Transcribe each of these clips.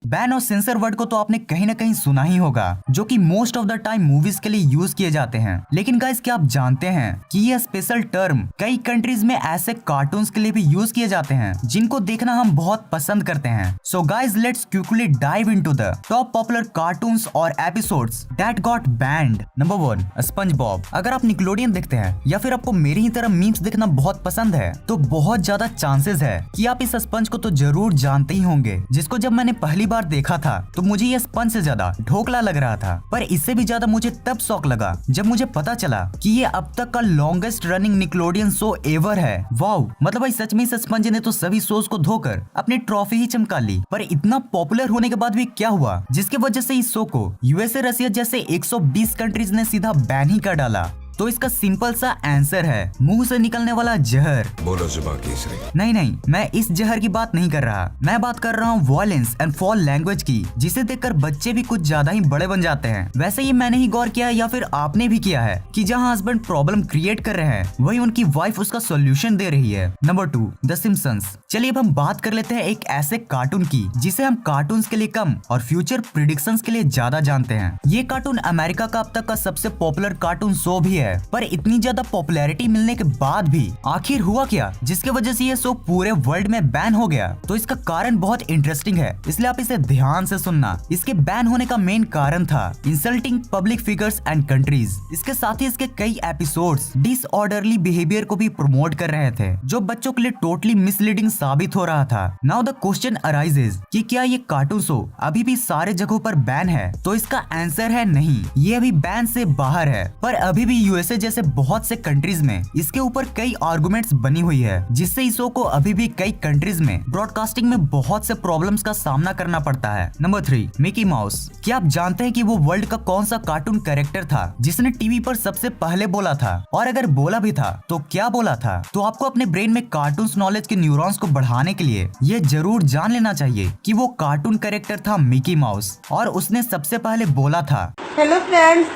Ban और sensor word को तो आपने कहीं ना कहीं सुना ही होगा, जो कि most of the time movies के लिए यूज किए जाते हैं। लेकिन गाइस, क्या आप जानते हैं कि ये स्पेशल टर्म कई कंट्रीज में ऐसे कार्टून्स के लिए भी यूज किए जाते हैं जिनको देखना हम बहुत पसंद करते हैं। So guys, let's quickly dive into the top popular cartoons और episodes that got banned. Number 1, SpongeBob. अगर आप निकलोडियन देखते हैं या फिर आपको मेरी ही तरह मीम्स देखना बहुत पसंद है, तो बहुत ज्यादा चांसेस है कि आप इस स्पंज को तो जरूर जानते ही होंगे, जिसको जब मैंने पहली बार देखा था तो मुझे ये स्पंज से ज्यादा ढोकला लग रहा था। पर इससे भी ज्यादा मुझे तब शौक लगा जब मुझे पता चला कि ये अब तक का longest running Nickelodeon show ever है। वाओ, मतलब भाई सच में इस स्पंज ने तो सभी शोज को धोकर अपनी ट्रॉफी ही चमका ली। पर इतना पॉपुलर होने के बाद भी क्या हुआ जिसकी वजह से इस शो को यूएसए, रशिया जैसे 120 कंट्रीज ने सीधा बैन ही कर डाला? तो इसका सिंपल सा आंसर है मुंह से निकलने वाला जहर। बोलो जुबान केसरी। नहीं, मैं इस जहर की बात नहीं कर रहा। मैं बात कर रहा हूँ वॉयलेंस एंड फॉल लैंग्वेज की, जिसे देखकर बच्चे भी कुछ ज्यादा ही बड़े बन जाते हैं। वैसे ये मैंने ही गौर किया है या फिर आपने भी किया है कि जहाँ हस्बैंड प्रॉब्लम क्रिएट कर रहे हैं, वही उनकी वाइफ उसका सोल्यूशन दे रही है। Number 2, the Simpsons. चलिए अब हम बात कर लेते हैं एक ऐसे कार्टून की जिसे हम कार्टून्स के लिए कम और फ्यूचर प्रिडिक्शंस के लिए ज्यादा जानते हैं। ये कार्टून अमेरिका का अब तक का सबसे पॉपुलर कार्टून शो भी है। पर इतनी ज्यादा पॉपुलैरिटी मिलने के बाद भी आखिर हुआ क्या जिसके वजह से ये शो पूरे वर्ल्ड में बैन हो गया? तो इसका कारण बहुत इंटरेस्टिंग है, इसलिए आप इसे ध्यान से सुनना। इसके बैन होने का मेन कारण था insulting public figures and countries. इसके साथ ही इसके कई एपिसोड्स डिसऑर्डरली बिहेवियर को भी प्रमोट कर रहे थे, जो बच्चों के लिए टोटली मिसलीडिंग साबित हो रहा था। नाउ द क्वेश्चन अराइजेज कि क्या ये कार्टून शो अभी भी सारे जगहों पर बैन है? तो इसका आंसर है नहीं, ये अभी बैन से बाहर है। पर अभी भी यूएसए जैसे बहुत से कंट्रीज में इसके ऊपर कई आर्गुमेंट्स बनी हुई है, जिससे इस शो को अभी भी कई कंट्रीज में ब्रॉडकास्टिंग में बहुत से प्रॉब्लम्स का सामना करना पड़ता है। Number 3, Mickey mouse. क्या आप जानते हैं कि वो वर्ल्ड का कौन सा कार्टून कैरेक्टर था जिसने टीवी पर सबसे पहले बोला था? और अगर बोला भी था तो क्या बोला था? तो आपको अपने ब्रेन में कार्टून नॉलेज के न्यूरॉन्स को बढ़ाने के लिए ये जरूर जान लेना चाहिए कि वो कार्टून कैरेक्टर था मिकी माउस, और उसने सबसे पहले बोला था, हेलो फ्रेंड्स,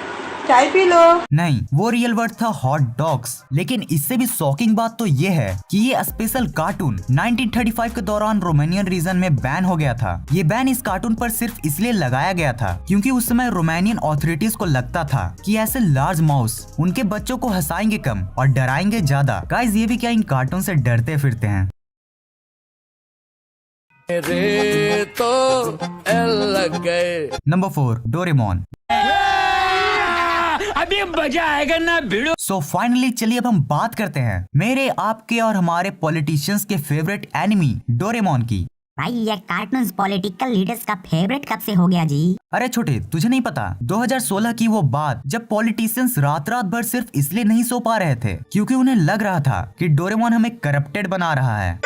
चाय पी लो। नहीं, वो रियल वर्ड था हॉट डॉग्स। लेकिन इससे भी शॉकिंग बात तो ये है कि ये स्पेशल कार्टून 1935 के दौरान रोमानियन रीजन में बैन हो गया था। ये बैन इस कार्टून पर सिर्फ इसलिए लगाया गया था क्योंकि उस समय रोमानियन अथॉरिटीज को लगता था कि ऐसे लार्ज माउस उनके बच्चों को हंसाएंगे कम और डराएंगे ज्यादा। गाइस, ये भी क्या इन कार्टून से डरते फिरते हैं? रे तो लग गए। Number 4, Doraemon. अभी मजा आएगा ना भिड़ो। सो फाइनली चलिए अब हम बात करते हैं मेरे, आपके और हमारे पॉलिटिशियंस के फेवरेट एनिमी डोरेमोन की। भाई ये कार्टून्स पॉलिटिकल लीडर्स का फेवरेट कब से हो गया जी? अरे छोटे, तुझे नहीं पता? 2016 की वो बात जब पॉलिटिशियंस रात रात भर सिर्फ इसलिए नहीं सो पा रहे थे क्योंकि उन्हें लग रहा था कि डोरेमोन हमें करप्टेड बना रहा है,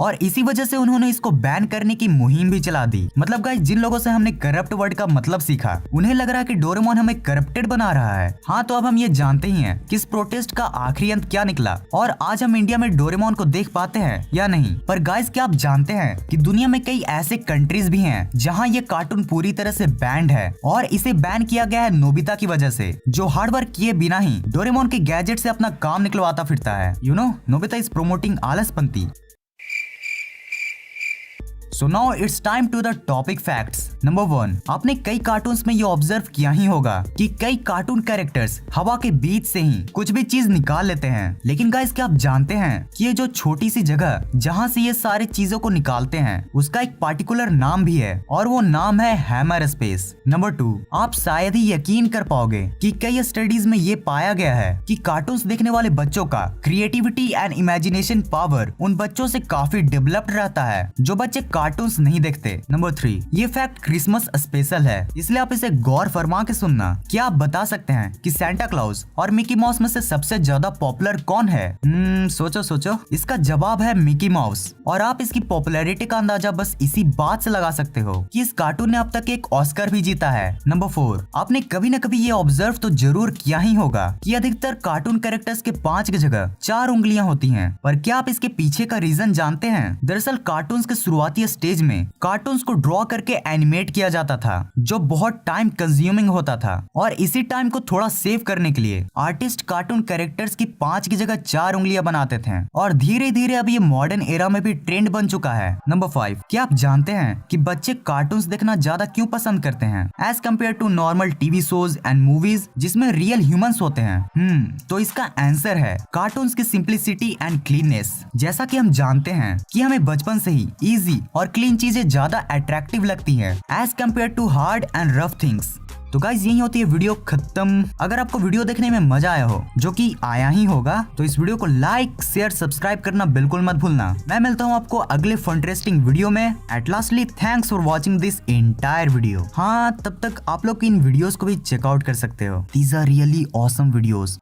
और इसी वजह से उन्होंने इसको बैन करने की मुहिम भी चला दी। मतलब गाइस, जिन लोगों से हमने करप्ट वर्ड का मतलब सीखा, उन्हें लग रहा है कि डोरेमोन हमें करप्टेड बना रहा है। हाँ, तो अब हम ये जानते ही हैं कि इस प्रोटेस्ट का आखिरी अंत क्या निकला, और आज हम इंडिया में डोरेमोन को देख पाते हैं या नहीं। पर गाइस, क्या आप जानते हैं कि दुनिया में कई ऐसे कंट्रीज भी हैं जहाँ ये कार्टून पूरी तरह से बैंड है, और इसे बैन किया गया है नोबिता की वजह से, जो हार्ड वर्क किए बिना ही डोरेमोन के गैजेट से अपना काम निकलवाता फिरता है। You know, Nobita is promoting आलसपंती। So now it's time to the topic facts. Number 1, आपने कई कार्टून्स में ये ऑब्जर्व किया ही होगा कि कई कार्टून कैरेक्टर्स हवा के बीच से ही कुछ भी चीज निकाल लेते हैं। लेकिन गाइस, क्या आप जानते हैं कि ये जो छोटी सी जगह जहाँ से ये सारी चीजों को निकालते हैं, उसका एक पार्टिकुलर नाम भी है, और वो नाम है हैमर स्पेस। नंबर 2, आप शायद ही यकीन कर पाओगे कि कई स्टडीज में ये पाया गया है कि कार्टून्स देखने वाले बच्चों का क्रिएटिविटी एंड इमेजिनेशन पावर उन बच्चों से काफी डेवलप्ड रहता है जो बच्चे कार्टून्स नहीं देखते। नंबर 3, ये फैक्ट क्रिसमस स्पेशल है, इसलिए आप इसे गौर फरमा के सुनना। क्या आप बता सकते हैं कि सैंटा क्लॉज और मिकी माउस में से सबसे ज्यादा पॉपुलर कौन है? सोचो। इसका जवाब है मिकी माउस, और आप इसकी पॉपुलैरिटी का अंदाजा बस इसी बात से लगा सकते हो कि इस कार्टून ने अब तक एक ऑस्कर भी जीता है। नंबर 4, आपने कभी न कभी ये ऑब्जर्व तो जरूर किया ही होगा कि अधिकतर कार्टून कैरेक्टर्स के 5 की जगह 4 उंगलियां होती हैं। पर क्या आप इसके पीछे का रीजन जानते हैं? दरअसल कार्टून्स के शुरुआती स्टेज में कार्टून्स को ड्रॉ करके एनिमेट किया जाता था, जो बहुत टाइम कंज्यूमिंग होता था। और इसी टाइम को थोड़ा सेव करने के लिए आर्टिस्ट कार्टून कैरेक्टर्स की 5 की जगह 4 उंगलियां बनाते थे। और धीरे धीरे अब ये मॉडर्न एरा में भी ट्रेंड बन चुका है। नंबर 5, क्या आप जानते हैं कि बच्चे कार्टून्स देखना ज्यादा क्यों पसंद करते हैं as compare to normal TV shows and movies जिसमें रियल ह्यूमंस होते हैं? तो इसका आंसर है कार्टून्स की सिंप्लिसिटी एंड क्लीननेस। जैसा कि हम जानते हैं कि हमें बचपन से ही इजी और क्लीन चीजें ज्यादा अट्रैक्टिव लगती हैं as compare to hard and rough things. तो गाइज यही होती है वीडियो खत्म। अगर आपको वीडियो देखने में मजा आया हो, जो कि आया ही होगा, तो इस वीडियो को लाइक शेयर सब्सक्राइब करना बिल्कुल मत भूलना। मैं मिलता हूँ आपको अगले फंटरेस्टिंग वीडियो में। At lastly thanks for watching this entire video. हाँ, तब तक आप लोग इन वीडियोस को भी चेकआउट कर सकते हो। These are really awesome videos.